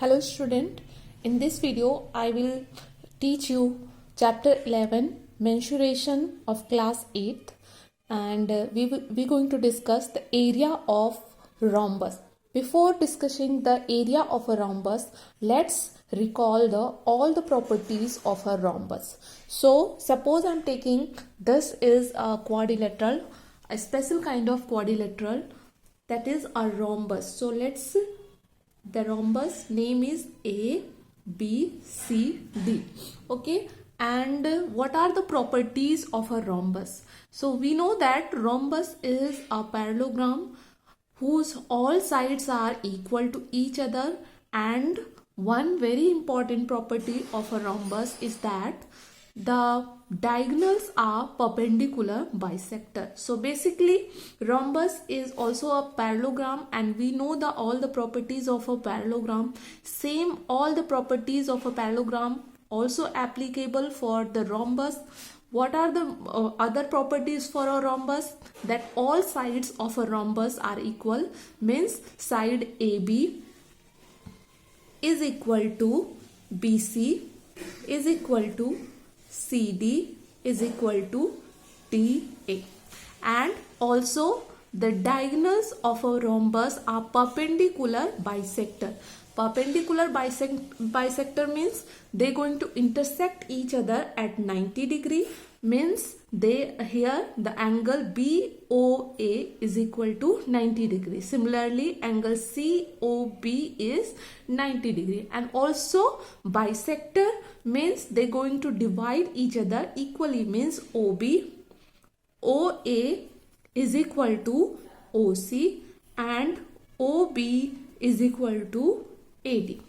Hello student, in this video I will teach you chapter 11 mensuration of class 8 and we're going to discuss the area of rhombus. Before discussing the area of a rhombus, let's recall all the properties of a rhombus. So suppose I'm taking this is a quadrilateral, a special kind of quadrilateral, that is a rhombus. So the rhombus name is A, B, C, D. Okay, and what are the properties of a rhombus? So we know that rhombus is a parallelogram whose all sides are equal to each other, and one very important property of a rhombus is that the diagonals are perpendicular bisector. So basically rhombus is also a parallelogram, and we know all the properties of a parallelogram. Same, all the properties of a parallelogram also applicable for the rhombus. What are the other properties for a rhombus? That all sides of a rhombus are equal, means side AB is equal to BC is equal to CD is equal to DA, and also the diagonals of a rhombus are perpendicular bisector. Perpendicular bisector means they're going to intersect each other at 90 degree, means here the angle BOA is equal to 90 degree. Similarly, angle COB is 90 degree, and also bisector means they're going to divide each other equally, means OA is equal to OC and OB is equal to AD.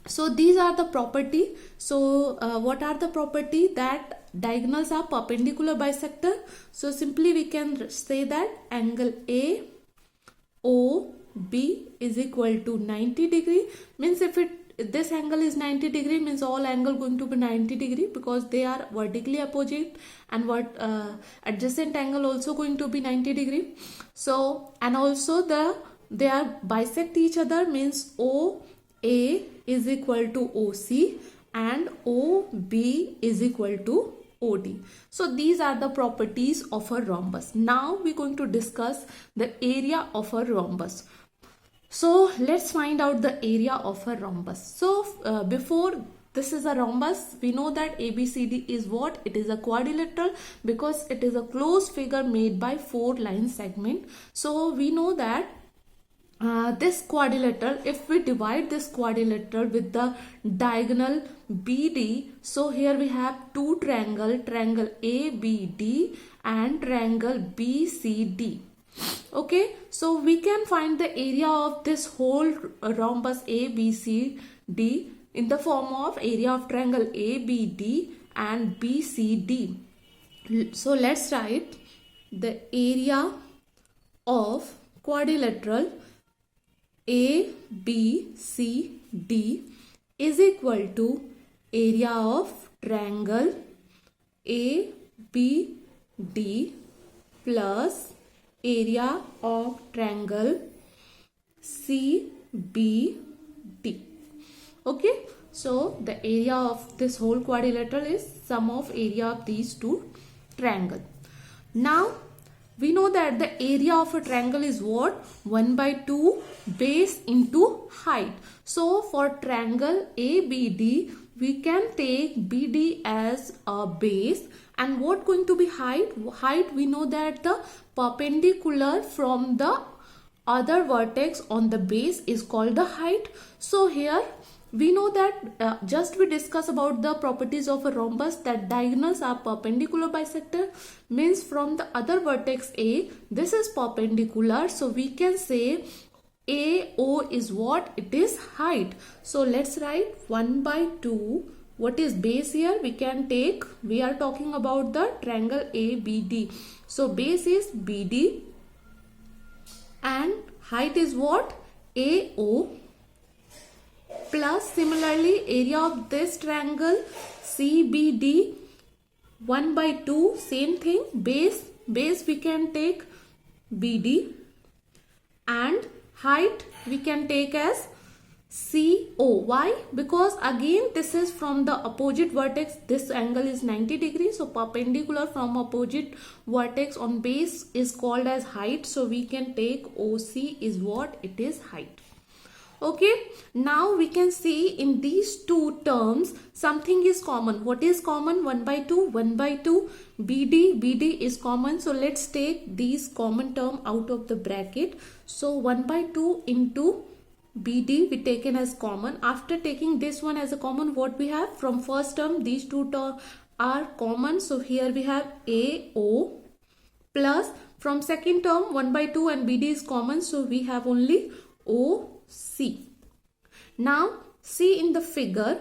So these are the property. So what are the property? That diagonals are perpendicular bisector. So simply we can say that angle AOB is equal to 90 degree, means if this angle is 90 degree, means all angle going to be 90 degree because they are vertically opposite, and what adjacent angle also going to be 90 degree. So, and also they are bisect each other, means OA is equal to OC and OB is equal to OD. So these are the properties of a rhombus. Now we're going to discuss the area of a rhombus. So let's find out the area of a rhombus. So before this is a rhombus, we know that ABCD is what? It is a quadrilateral because it is a closed figure made by 4 line segment. So we know that this quadrilateral, if we divide this quadrilateral with the diagonal BD, so here we have two triangle ABD and triangle BCD. Okay, so we can find the area of this whole rhombus ABCD in the form of area of triangle ABD and BCD. So let's write the area of quadrilateral ABCD is equal to area of triangle ABD plus area of triangle CBD. Okay, so the area of this whole quadrilateral is sum of area of these two triangles. Now we know that the area of a triangle is what? 1 by 2 base into height. So for triangle ABD, we can take BD as a base, and what going to be height? Height, we know that the perpendicular from the other vertex on the base is called the height. So here we know that just we discuss about the properties of a rhombus, that diagonals are perpendicular bisector, means from the other vertex A, this is perpendicular. So we can say AO is what? It is height. So let's write 1 by 2. What is base here? We can take, we are talking about the triangle ABD. So base is BD and height is what? AO, plus similarly area of this triangle CBD, 1 by 2, same thing, base we can take BD, and height we can take as C BO. Why? Because again this is from the opposite vertex. This angle is 90 degrees. So perpendicular from opposite vertex on base is called as height. So we can take OC is what? It is height. Okay, now we can see in these two terms something is common. What is common? 1 by 2, 1 by 2. BD is common. So let's take these common term out of the bracket. So 1 by 2 into BD we taken as common. After taking this one as a common, what we have? From first term, these two terms are common. So here we have AO plus from second term 1 by 2 and BD is common. So we have only OC. Now see in the figure,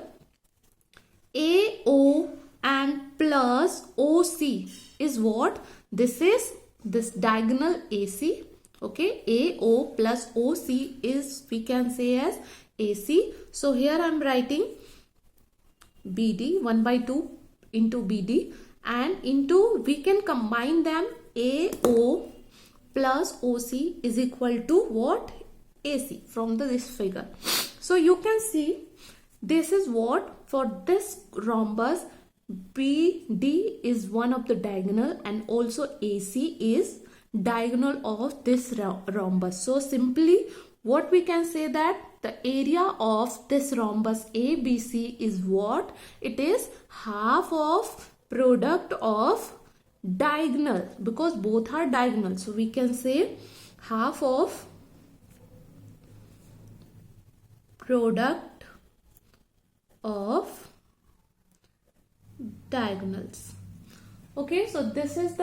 AO and plus OC is what? This is this diagonal AC. Okay, AO plus OC is, we can say as AC. So here I am writing BD 1 by 2 into BD and into, we can combine them, AO plus OC is equal to what? AC from this figure. So you can see this is what, for this rhombus BD is one of the diagonal and also AC is diagonal of this rhombus. So simply what we can say, that the area of this rhombus ABC is what? It is half of product of diagonal, because both are diagonal. So we can say half of product of diagonals. Okay, so this is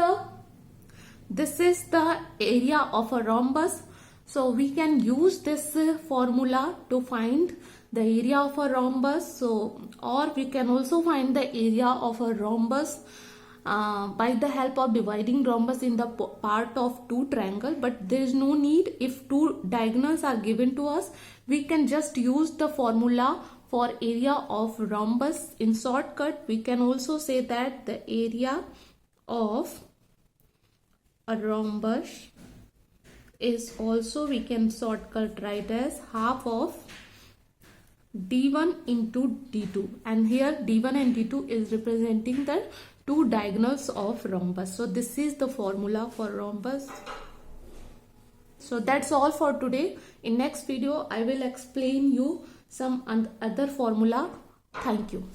the area of a rhombus. So we can use this formula to find the area of a rhombus. So, or we can also find the area of a rhombus by the help of dividing rhombus in the part of two triangle. But there is no need. If two diagonals are given to us, we can just use the formula for area of rhombus. In shortcut, we can also say that the area of a rhombus is also, we can shortcut write as half of D1 into D2, and here D1 and D2 is representing the two diagonals of rhombus. So this is the formula for rhombus. So that's all for today. In next video I will explain you some other formula. Thank you.